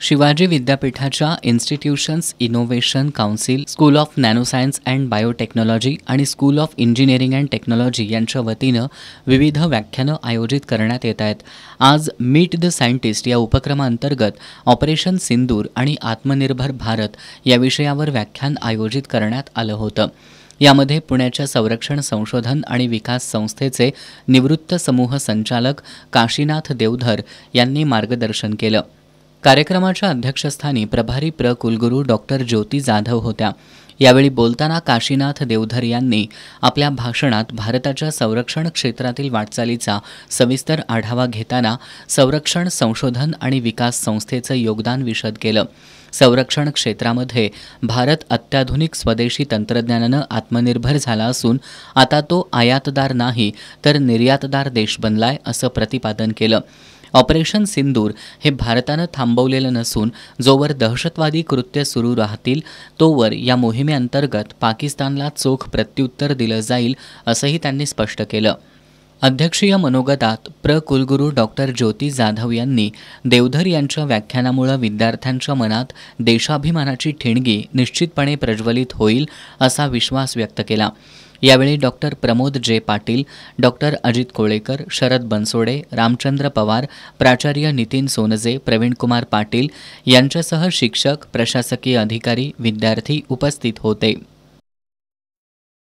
शिवाजी विद्यापीठाच्या institutions innovation council, school of nanoscience and biotechnology आणि school of engineering and technology यांच्या वतीनं विविध व्याख्यानं आयोजित करण्यात येत आहेत. आज मीट द सायंटिस्ट या उपक्रमाअंतर्गत ऑपरेशन सिंदूर आणि आत्मनिर्भर भारत या विषयावर व्याख्यान आयोजित करण्यात आलं होतं. यामध्ये पुण्याच्या संरक्षण संशोधन आणि विकास संस्थेचे निवृत्त समूह संचालक काशीनाथ देवधर यांनी मार्गदर्शन केलं. कार्यक्रमाच्या अध्यक्षस्थानी प्रभारी कुलगुरू डॉक्टर ज्योती जाधव होत्या. यावेळी बोलताना काशीनाथ देवधर यांनी आपल्या भाषणात भारताच्या संरक्षण क्षेत्रातील वाटचालीचा सविस्तर आढावा घेताना संरक्षण संशोधन आणि विकास संस्थेचं योगदान विशद केलं. संरक्षण क्षेत्रामध्ये भारत अत्याधुनिक स्वदेशी तंत्रज्ञानानं आत्मनिर्भर झाला असून आता तो आयातदार नाही तर निर्यातदार देश बनलाय असं प्रतिपादन केलं. ऑपरेशन सिंदूर हे भारतानं थांबवलेलं नसून जोवर दहशतवादी कृत्य सुरू राहतील तोवर या मोहिमेअंतर्गत पाकिस्तानला चोख प्रत्युत्तर दिलं जाईल असंही त्यांनी स्पष्ट केलं. अध्यक्षीय मनोगतात कुलगुरू डॉक्टर ज्योती जाधव यांनी देवधर यांच्या व्याख्यानामुळे विद्यार्थ्यांच्या मनात देशाभिमानाची ठिणगी निश्चितपणे प्रज्वलित होईल असा विश्वास व्यक्त केला. यावेळी डॉक्टर प्रमोद जे पाटील, डॉक्टर अजित कोळेकर, शरद बनसोडे, रामचंद्र पवार, प्राचार्य नितीन सोनजे, प्रवीणकुमार पाटील यांच्यासह शिक्षक, प्रशासकीय अधिकारी, विद्यार्थी उपस्थित होते.